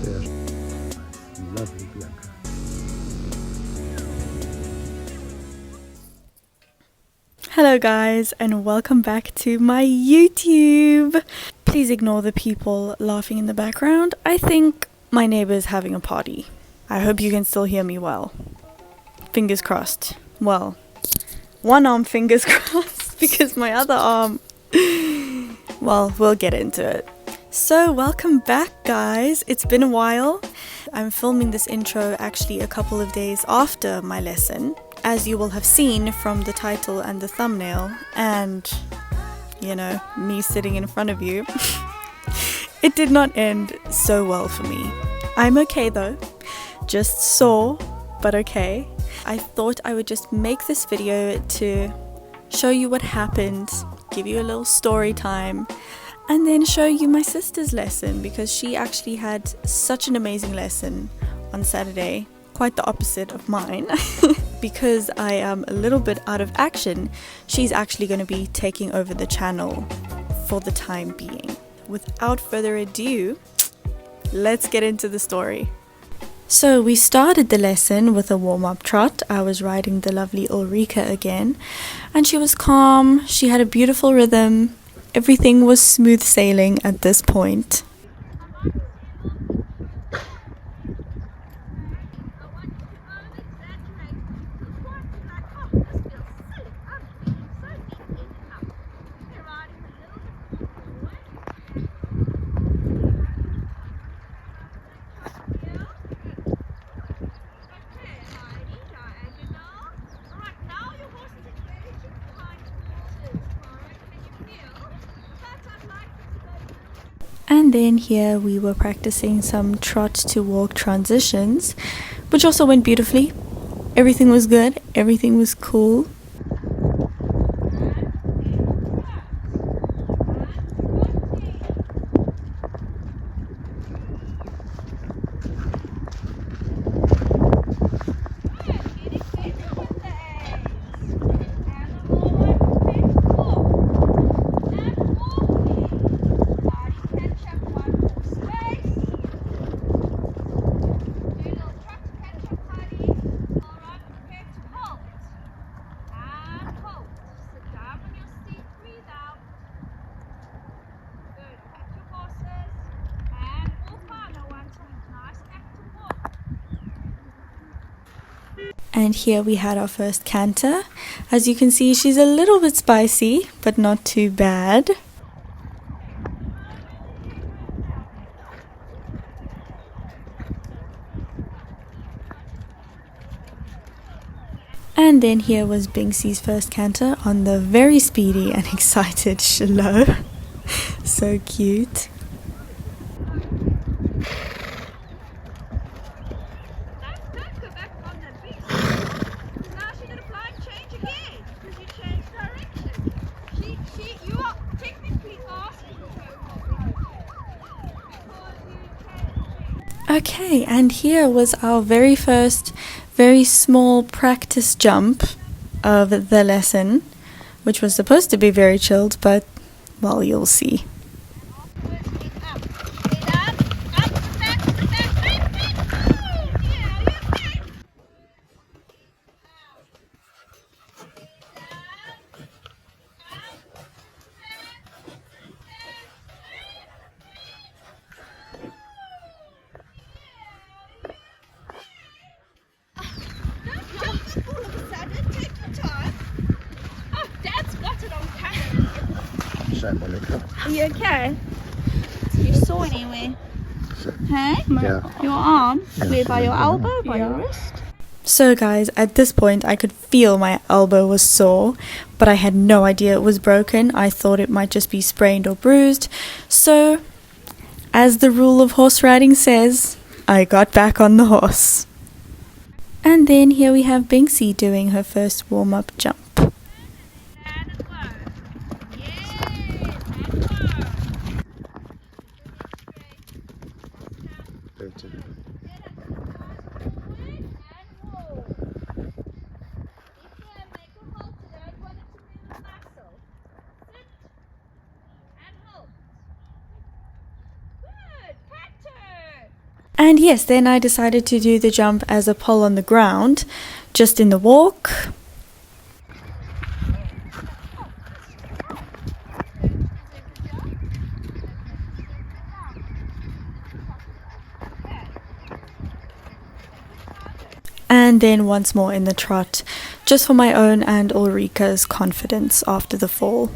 there. Lovely black. Hello guys, and welcome back to my YouTube. Please ignore the people laughing in the background. I think my neighbor is having a party. I hope you can still hear me well. Fingers crossed. Well, one arm fingers crossed because my other arm, well, we'll get into it. So welcome back guys. It's been a while. I'm filming this intro actually a couple of days after my lesson, as you will have seen from the title and the thumbnail and, you know, me sitting in front of you. It did not end so well for me. I'm okay though, just sore, but okay. I thought I would just make this video to show you what happened, give you a little story time, and then show you my sister's lesson, because she actually had such an amazing lesson on Saturday, quite the opposite of mine. Because I am a little bit out of action, she's actually going to be taking over the channel for the time being. Without further ado, let's get into the story. So we started the lesson with a warm-up trot. I was riding the lovely Ulrika again, and she was calm, she had a beautiful rhythm, everything was smooth sailing at this point. And then here we were practicing some trot to walk transitions, which also went beautifully. Everything was good, everything was cool. And here we had our first canter. As you can see, she's a little bit spicy, but not too bad. And then here was Binksy's first canter on the very speedy and excited Shiloh. So cute. Okay, and here was our very first, very small practice jump of the lesson, which was supposed to be very chilled, but, well, you'll see. Are you okay? You saw anywhere? Hey? Yeah. Your arm? Where, by your elbow? By your wrist? So guys, at this point I could feel my elbow was sore, but I had no idea it was broken. I thought it might just be sprained or bruised. So, as the rule of horse riding says, I got back on the horse. And then here we have Binksy doing her first warm-up jump. And yes, then I decided to do the jump as a pole on the ground, just in the walk. And then once more in the trot, just for my own and Ulrika's confidence after the fall.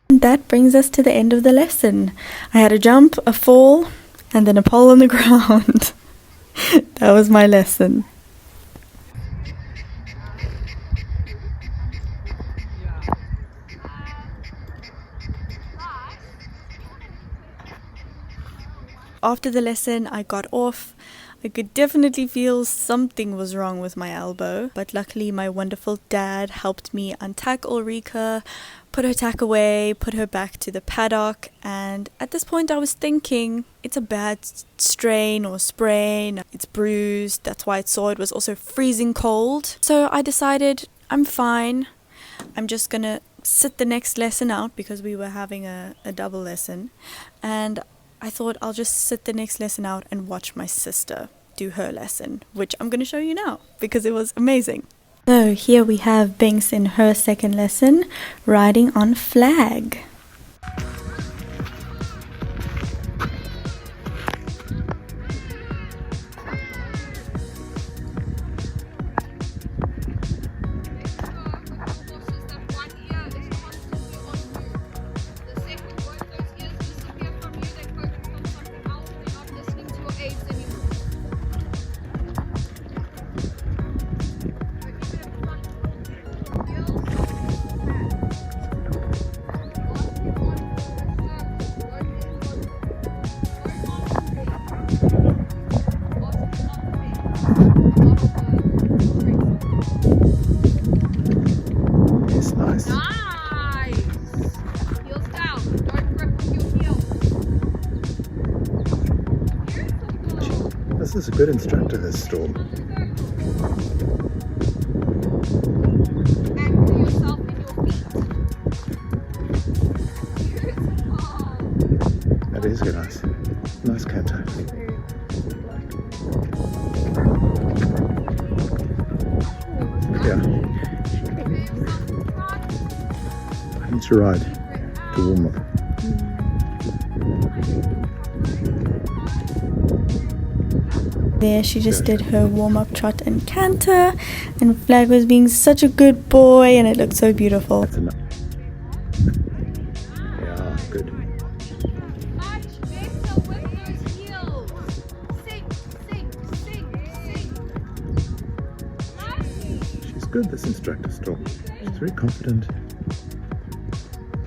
That brings us to the end of the lesson. I had a jump, a fall, and then a pole on the ground. That was my lesson. After the lesson, I got off. I could definitely feel something was wrong with my elbow, but luckily my wonderful dad helped me untack Ulrika, put her tack away, put her back to the paddock, and at this point I was thinking, it's a bad strain or sprain, it's bruised, that's why it's sore. It was also freezing cold. So I decided, I'm fine, I'm just gonna sit the next lesson out because we were having a double lesson, and I thought I'll just sit the next lesson out and watch my sister do her lesson, which I'm going to show you now because it was amazing. So here we have Binks in her second lesson, riding on flag. It's nice. Nice! Heels down. Don't grip with your heels. This is a good instructor, this Storm. Anchor yourself in your feet. That is good, nice. Nice canter. Yeah. I need to ride to warm up. There she just did her warm-up trot and canter, and Flag was being such a good boy and it looked so beautiful. That's enough. Yeah, good. Much better with those heels. Sink, sink, sink, sink. Lovely. She's good, this instructor, Storm. She's very confident.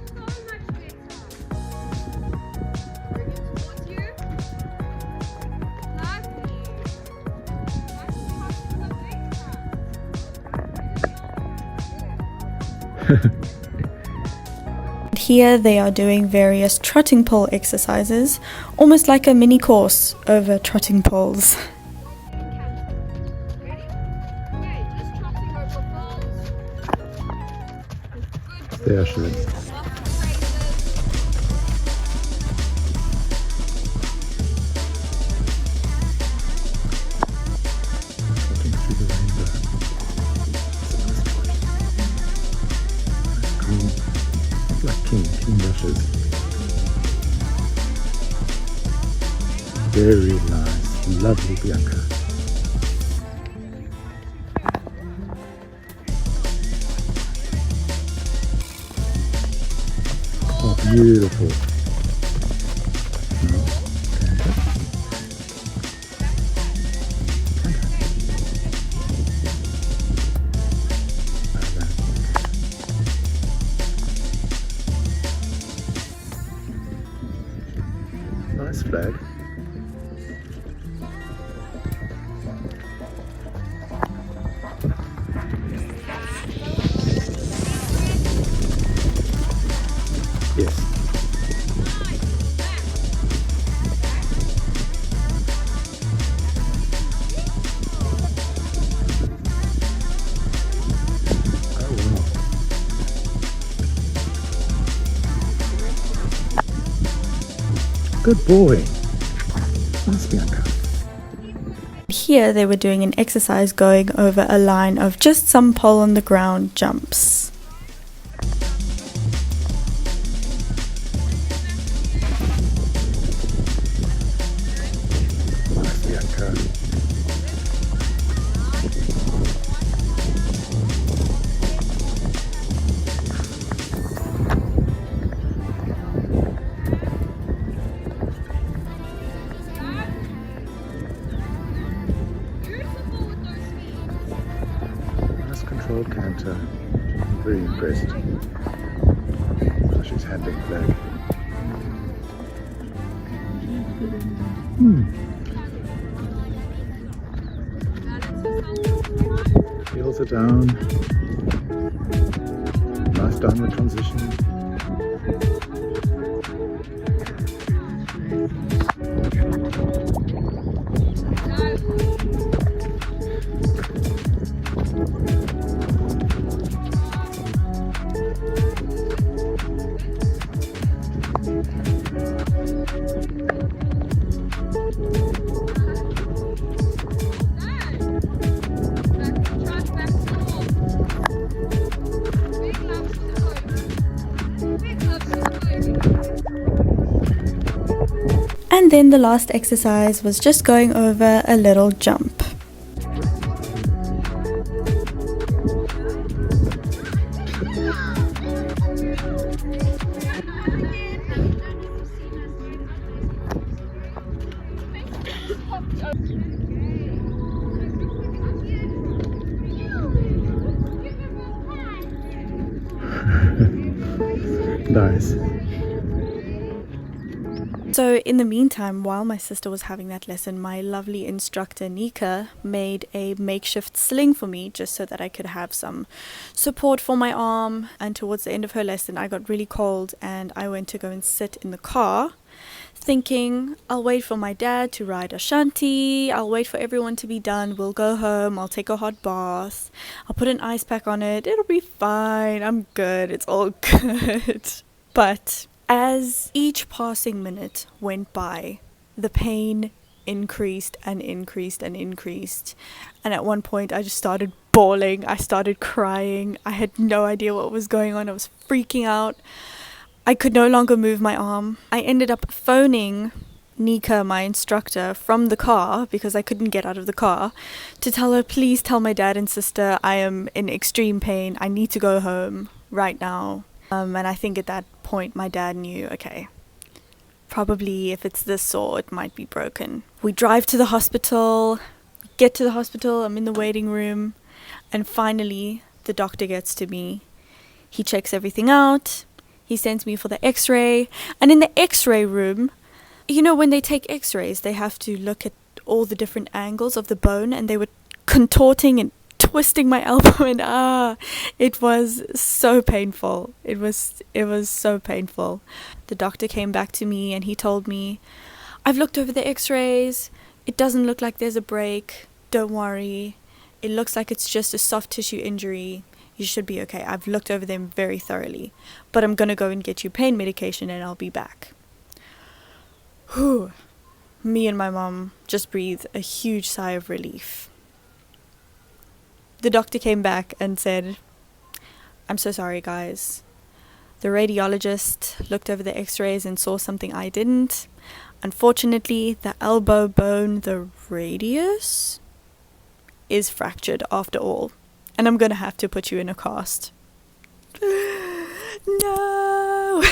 So much better. Bring it towards you. Lovely. Here they are doing various trotting pole exercises, almost like a mini course over trotting poles. Ready? Okay, just trotting over poles. Good. There she is. Lots of phrases. Trotting through the rainbow. It's a nice trot. Nice, cool. It's like King brushes. Very nice. Lovely, Bianca. Oh, beautiful. No, canter. Like that. flag. Yes. Oh wow. Good boy. Nice, Bianca. Here they were doing an exercise going over a line of just some pole on the ground jumps. Nice, Bianca. Nice controlled canter. I'm very impressed. Oh, she's handling flag. Heels are down. Nice downward transition. And then the last exercise was just going over a little jump. Nice. So in the meantime, while my sister was having that lesson, my lovely instructor Nika made a makeshift sling for me just so that I could have some support for my arm. And towards the end of her lesson, I got really cold and I went to go and sit in the car thinking, I'll wait for my dad to ride Ashanti, I'll wait for everyone to be done, we'll go home, I'll take a hot bath, I'll put an ice pack on it, it'll be fine, I'm good, it's all good. But as each passing minute went by, the pain increased and increased and increased. And at one point I just started bawling, I started crying, I had no idea what was going on, I was freaking out. I could no longer move my arm. I ended up phoning Nika, my instructor, from the car because I couldn't get out of the car to tell her, please tell my dad and sister I am in extreme pain, I need to go home right now. And I think at that point my dad knew, okay, probably if it's this sore it might be broken. We drive to the hospital, get to the hospital, I'm in the waiting room, and finally the doctor gets to me. He checks everything out, he sends me for the x-ray, and in the x-ray room, you know, when they take x-rays they have to look at all the different angles of the bone, and they were contorting and twisting my elbow, and it was so painful. It was so painful. The doctor came back to me and he told me, I've looked over the x-rays, it doesn't look like there's a break, don't worry, it looks like it's just a soft tissue injury, you should be okay, I've looked over them very thoroughly, but I'm gonna go and get you pain medication and I'll be back. Whew. Me and my mom just breathed a huge sigh of relief. The doctor came back and said, I'm so sorry guys. The radiologist looked over the x-rays and saw something I didn't. Unfortunately, the elbow bone, the radius, is fractured after all. And I'm gonna have to put you in a cast. No!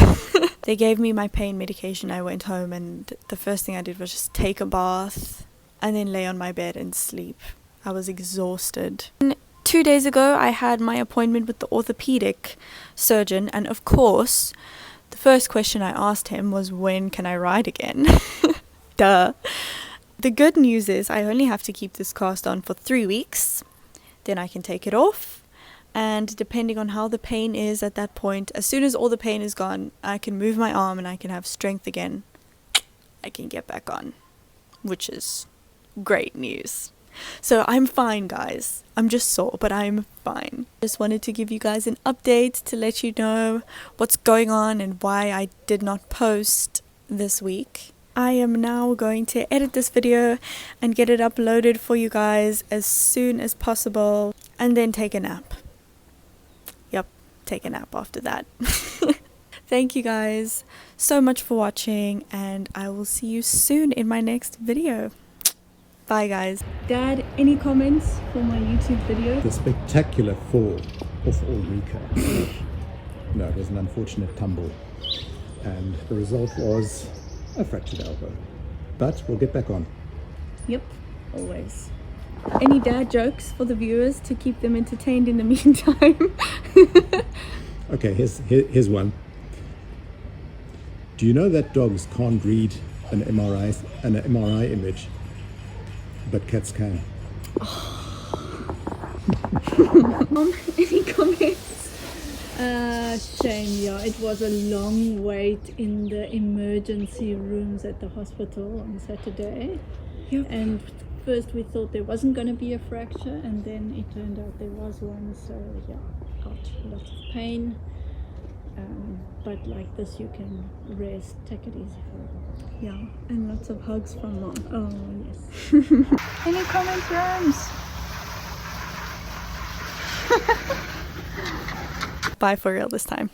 They gave me my pain medication. I went home and the first thing I did was just take a bath and then lay on my bed and sleep. I was exhausted. 2 days ago, I had my appointment with the orthopedic surgeon, and of course, the first question I asked him was, when can I ride again? Duh. The good news is I only have to keep this cast on for 3 weeks. Then I can take it off. And depending on how the pain is at that point, as soon as all the pain is gone, I can move my arm and I can have strength again. I can get back on, which is great news. So I'm fine, guys. I'm just sore, but I'm fine. Just wanted to give you guys an update to let you know what's going on and why I did not post this week. I am now going to edit this video and get it uploaded for you guys as soon as possible, and then take a nap. Yep, take a nap after that. Thank you guys so much for watching, and I will see you soon in my next video. Bye guys. Dad, any comments for my YouTube video? The spectacular fall of Ulrika. No, it was an unfortunate tumble. And the result was a fractured elbow. But we'll get back on. Yep, always. Any dad jokes for the viewers to keep them entertained in the meantime? Okay, here's one. Do you know that dogs can't read an MRI image? But cats can. Any comments? Shame, yeah. It was a long wait in the emergency rooms at the hospital on Saturday. Yep. And first we thought there wasn't going to be a fracture, and then it turned out there was one. So yeah, got lots of pain. But like this, you can rest, take it easy for a while. Yeah, and lots of hugs from Mom. Oh yes. Any comments, Rams? Bye for real this time.